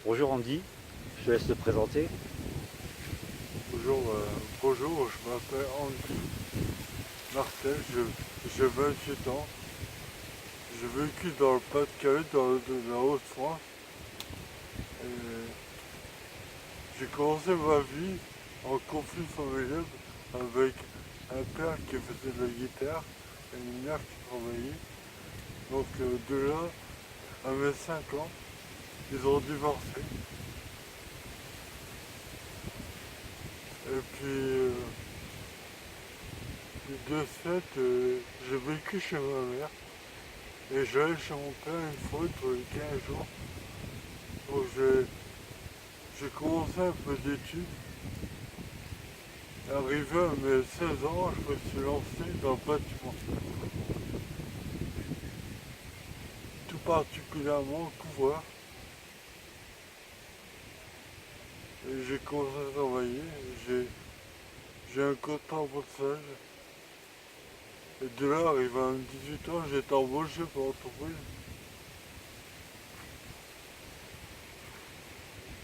Bonjour Andy, je te laisse te présenter. Bonjour, je m'appelle Andy Martel, j'ai 28 ans. J'ai vécu dans le Pas-de-Calais, dans la Haute-France. Et j'ai commencé ma vie en conflit familial avec un père qui faisait de la guitare et une mère qui travaillait. Donc de là, à mes 5 ans, ils ont divorcé. Et puis de ce fait, j'ai vécu chez ma mère. Et j'allais chez mon père une fois tous les 15 jours. Donc j'ai commencé un peu d'études. Arrivé à mes 16 ans, je me suis lancé dans le bâtiment. Tout particulièrement couvreur. Et j'ai commencé à travailler. J'ai j'ai un contrat d'apprentissage. Et de là, arrivé à mes 18 ans, j'ai été embauché par l'entreprise.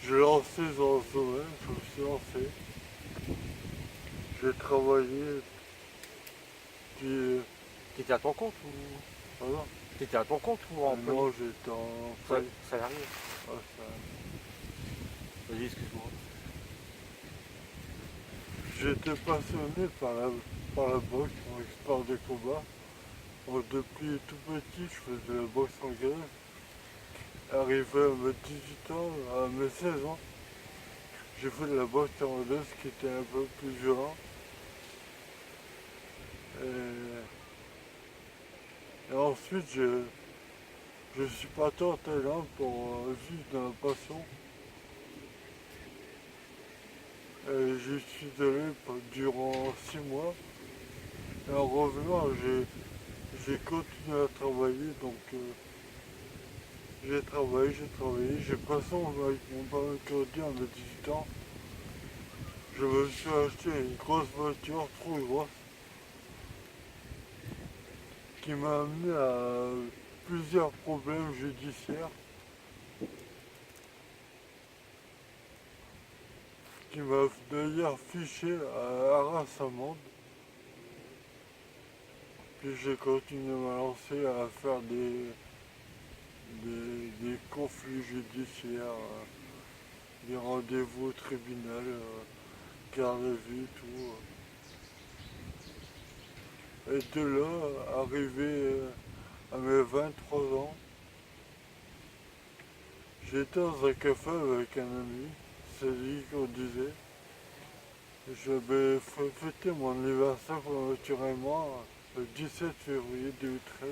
J'ai lancé dans ce domaine, je me suis lancé. J'ai travaillé, puis T'étais à ton compte ou voilà. t'étais à ton compte ou employé? Maintenant, j'étais en faillite. Salarié. Ah, ça. Vas-y, excuse-moi. J'étais passionné par la boxe, mon sport de combat. Donc, depuis tout petit, je faisais la boxe anglaise. Arrivé à mes 18 ans, à mes 16 ans, j'ai fait de la boxe thaïlandaise qui était un peu plus violent. Et ensuite, je suis parti en Thaïlande pour vivre dans la passion. Et j'y suis allé durant 6 mois. Et en revenant, j'ai continué à travailler. Donc, j'ai passé avec mon permis de conduire à mes 18 ans. Je me suis acheté une grosse voiture, trop grosse, qui m'a amené à plusieurs problèmes judiciaires, qui m'a d'ailleurs fiché à Arras-Amande. Puis j'ai continué à me lancer à faire des conflits judiciaires, des rendez-vous au tribunal, garde à vue, tout. Et de là, arrivé à mes 23 ans, j'étais dans un café avec un ami, c'est lui qu'on disait. J'avais fêté mon anniversaire prématurément le 17 février 2013.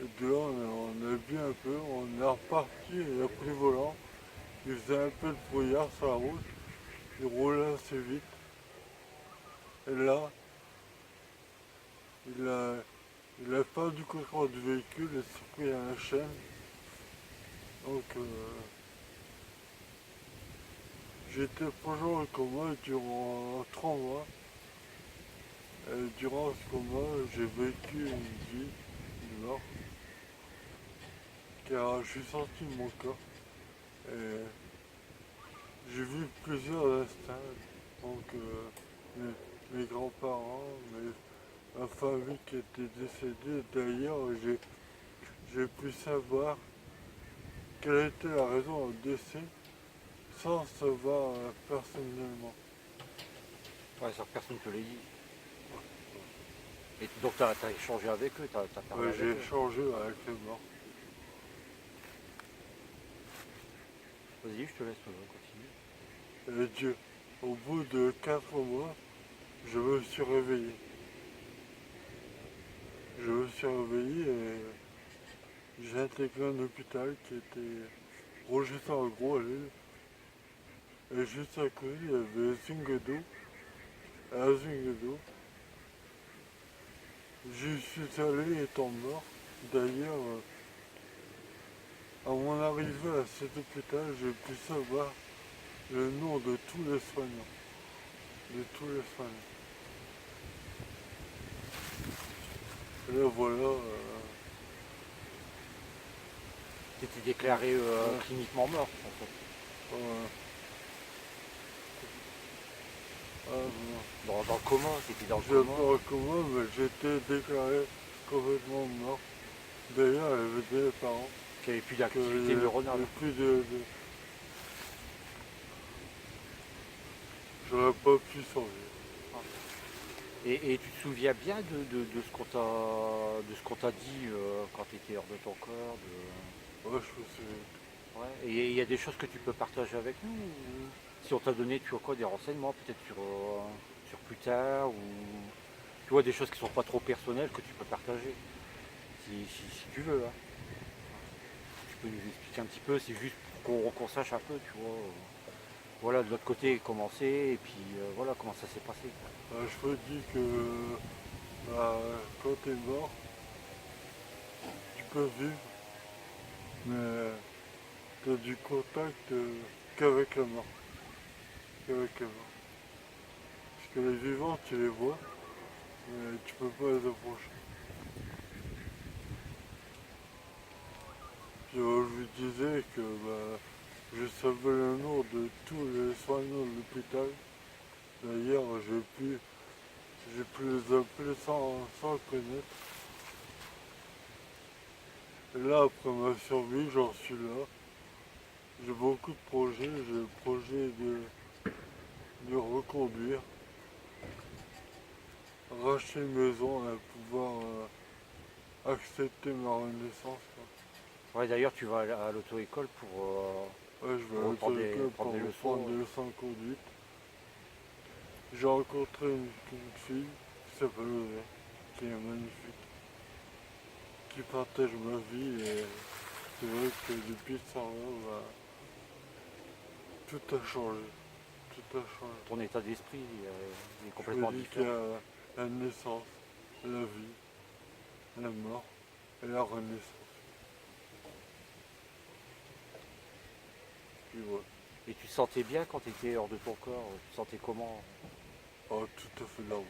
Et de là, on a bu un peu, on est reparti, il a pris le volant. Il faisait un peu de brouillard sur la route, il roulait assez vite. Et là, il a, il a perdu du contrôle du véhicule et s'est pris à la chaîne. Donc j'étais plongé en coma durant 3 mois. Et durant ce coma, j'ai vécu une vie, une mort, car je suis sorti de mon corps. Et j'ai vu plusieurs instincts. Donc mes grands-parents, ma famille qui était décédée. D'ailleurs, j'ai pu savoir quelle était la raison au décès sans savoir personnellement. Ouais, ça personne ne te l'a dit. Et donc t'as échangé avec eux, t'as parlé Ouais, avec j'ai eux. échangé avec les morts. Vas-y, je te laisse continuer. Et Dieu, au bout de 4 mois, je me suis réveillé. Je me suis réveillé et j'ai intégré un hôpital qui était juste en gros à l'île. Et juste à côté, il y avait Zinguedo. À Zinguedo, j'y suis allé étant mort. D'ailleurs, à mon arrivée à cet hôpital, j'ai pu savoir le nom de tous les soignants. De tous les soignants. Et là, voilà, T'étais déclaré Ouais. cliniquement mort en fait. Ouais. Ah, bon. Dans le coma, t'étais dans le J'ai coma. pas en coma, mais j'étais déclaré complètement mort. D'ailleurs, elle avait dit mes parents Qu'il n'y avait plus qu'il d'activité n'y neuronale. avait plus j'aurais pas pu survivre. Et tu te souviens bien de ce qu'on t'a dit quand tu étais hors de ton corps Ouais, je me souviens. Ouais. Et il y a des choses que tu peux partager avec nous si on t'a donné, tu vois quoi, des renseignements peut-être sur plus tard ou tu vois des choses qui sont pas trop personnelles que tu peux partager si tu veux. Hein. Tu peux nous expliquer un petit peu, c'est juste pour qu'on sache un peu, tu vois. Voilà, de l'autre côté, comment c'est et puis voilà comment ça s'est passé. Je me dis que bah, quand t'es mort, tu peux vivre, mais t'as du contact qu'avec la mort. Qu'avec la mort. Parce que les vivants, tu les vois, mais tu peux pas les approcher. Puis je lui disais que bah, je savais le nom de tous les soignants de l'hôpital. D'ailleurs, j'ai pu les appeler sans le connaître. Et là, après ma survie, j'en suis là. J'ai beaucoup de projets. J'ai le projet de reconduire, racheter une maison et pouvoir accepter ma renaissance. Ouais, d'ailleurs, tu vas à l'auto-école Ouais, je vais à pour l'auto-école prendre pour des reprendre leçons. des leçons de conduite. J'ai rencontré une fille qui s'appelle Osée, qui est magnifique, qui partage ma vie et c'est vrai que depuis ce temps-là, bah, tout a changé. Tout a changé. Ton état d'esprit il est Je me complètement dis qu'il y différent. a la naissance, la vie, la mort et la renaissance. Puis voilà. Et tu te sentais bien quand tu étais hors de ton corps? Tu te sentais comment? Oh, tout à fait normal.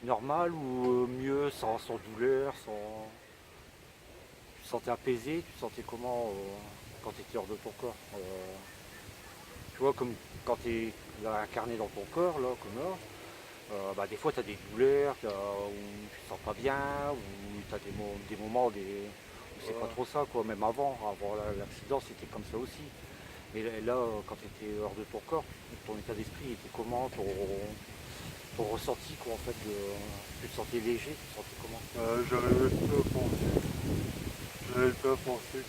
Normal ou mieux, sans douleur, sans... Tu te sentais apaisé? Tu te sentais comment quand tu étais hors de ton corps? Tu vois, comme quand tu es incarné dans ton corps, là, comme là, bah, des fois tu as des douleurs, où tu te sens pas bien, ou tu as des moments où c'est pas Ouais. trop ça, quoi. Même avant l'accident, c'était comme ça aussi. Mais là, quand tu étais hors de ton corps, ton état d'esprit était comment? Ton ressenti, quoi, en fait, tu te sentais léger, tu te sentais comment? J'arrivais plus à penser. J'arrivais pas à penser.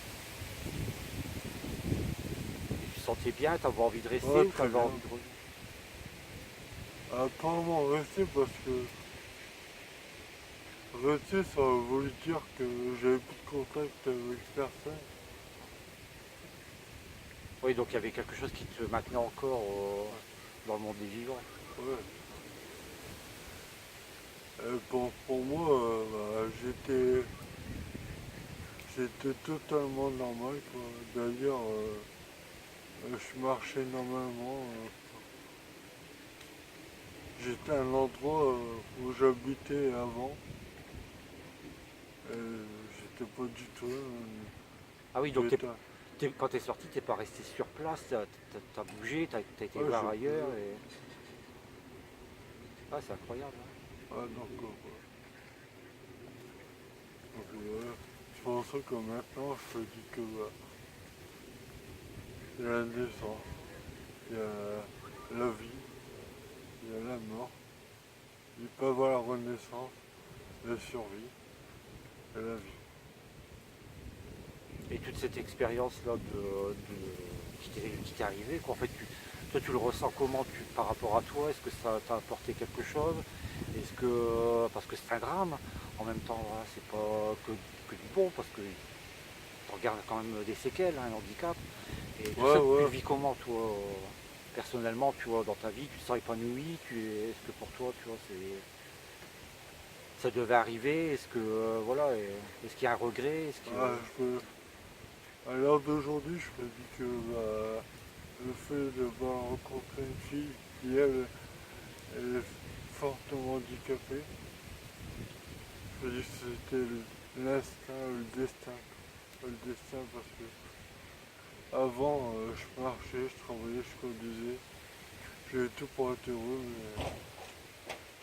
Et tu te sentais bien, tu avais envie de rester Ouais, ou tu très avais bien. envie de revenir? Apparemment rester parce que rester ça voulu dire que j'avais plus de contact avec personne. Oui, donc il y avait quelque chose qui te maintenait encore dans le monde des vivants. Ouais. Pour moi, bah, j'étais totalement normal, quoi. D'ailleurs, je marchais normalement. J'étais à un endroit où j'habitais avant. J'étais pas du tout là. Ah oui, donc J'étais. quand tu es sorti, tu n'es pas resté sur place, tu as bougé, tu as été Ouais, voir j'ai ailleurs. bougé. Et... Ah, c'est incroyable. Hein. Ah, donc, c'est pour ça que maintenant, je te dis que bah, il y a la naissance, il y a la vie, il y a la mort, il peut y avoir la renaissance, la survie et la vie. Et toute cette expérience-là qui t'est arrivée, quoi, en fait, toi, tu le ressens comment par rapport à toi? Est-ce que ça t'a apporté quelque chose? Est-ce que, parce que c'est un drame, en même temps, voilà, c'est pas que du bon, parce que tu regardes quand même des séquelles, hein, un handicap. Et tout Ouais, ça, tu le ouais. vis comment, toi, personnellement, tu vois, dans ta vie, tu te sens épanoui, est-ce que pour toi, tu vois, ça devait arriver? Est-ce que, voilà, est-ce qu'il y a un regret? Est-ce que... Ah, à l'heure d'aujourd'hui, je me dis que bah, le fait d'avoir rencontré une fille qui, elle est fortement handicapée, je me dis que c'était l'instinct, le destin. le destin parce que avant, je marchais, je travaillais, je conduisais. J'avais tout pour être heureux, mais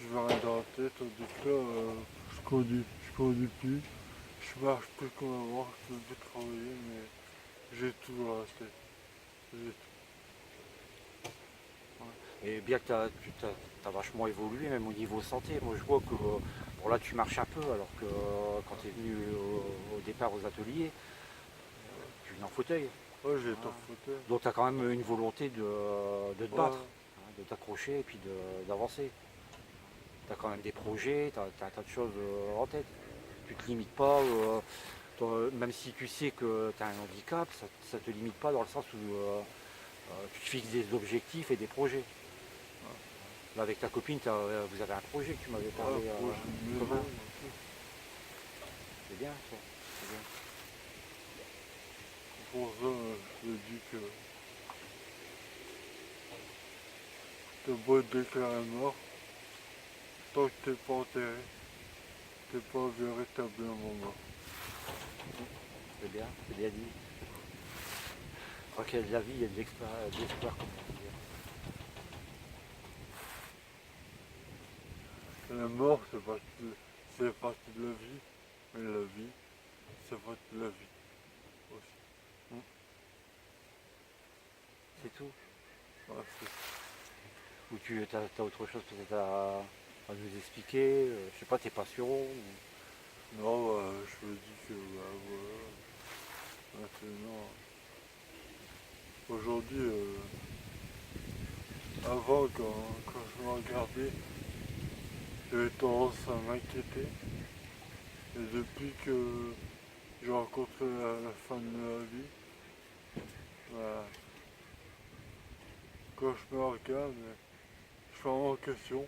je veux rien dans la tête. Tandis que là, je conduis plus. Je marche plus comme avant, je peux plus travailler, mais j'ai tout dans la tête. J'ai Et bien que tu as vachement évolué, même au niveau santé. Moi, je vois que bon, là, tu marches un peu, alors que quand tu es venu au départ aux ateliers, tu venais en fauteuil. tout. Ouais, j'ai été Ah. en fauteuil. Donc, tu as quand même une volonté de te Ouais, battre, hein, de t'accrocher et puis d'avancer. Tu as quand même des projets, tu as un tas de choses en tête. Tu te limites pas, même si tu sais que tu as un handicap, ça ne te limite pas dans le sens où tu te fixes des objectifs et des projets. Là, avec ta copine, vous avez un projet que tu m'avais parlé ouais, projet de maison, commun. tout. C'est bien ça. C'est bien. Pour ça, je me dis que t'as beau être déclaré mort, tant que t'es pas enterré, t'es pas véritablement mort. C'est bien dit. Je crois qu'il y a de la vie, il y a de l'espoir, comme on dit. La mort, c'est partie de la vie, mais la vie, c'est partie de la vie aussi. C'est tout. Ouais, c'est- Ou tu as autre chose peut-être à nous expliquer, je sais pas, tes passions. Non, je me dis que voilà, maintenant, aujourd'hui, avant, quand je me regardais, j'avais tendance à m'inquiéter. Et depuis que j'ai rencontré la femme de ma vie, bah, quand je me regarde, je fais vraiment question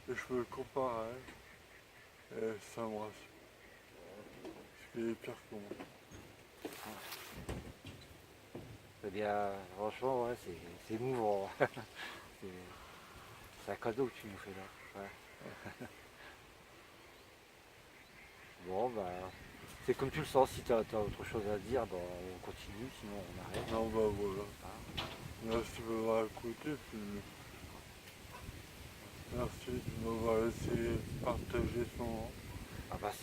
et je me compare à elle et ça me rassure. Parce qu'elle est pire que moi. Eh bien, franchement, ouais, c'est émouvant. C'est un cadeau que tu nous fais là. Ouais. Bon, bah, c'est comme tu le sens. Si tu as autre chose à dire, bah, on continue, sinon on arrête. Non, bah voilà. Hein. Merci de m'avoir écouté, puis merci de m'avoir laissé partager ce moment. Ah bah,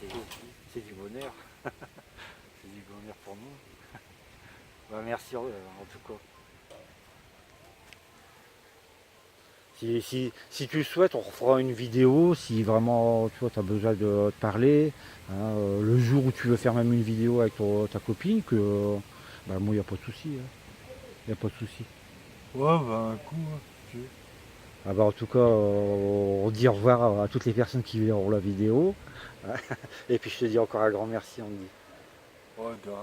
c'est du bonheur. C'est du bonheur pour nous. Bah, merci en tout cas. Si tu le souhaites, on refera une vidéo si vraiment tu as besoin de te parler. Hein, le jour où tu veux faire même une vidéo avec ta copine, que bah, moi il n'y a pas de souci. Il n'y a pas de souci. Ouais, bah un coup, hein, si tu veux. Ah bah, en tout cas, on dit au revoir à toutes les personnes qui verront la vidéo. Et puis je te dis encore un grand merci, Andy. Ouais, de rien.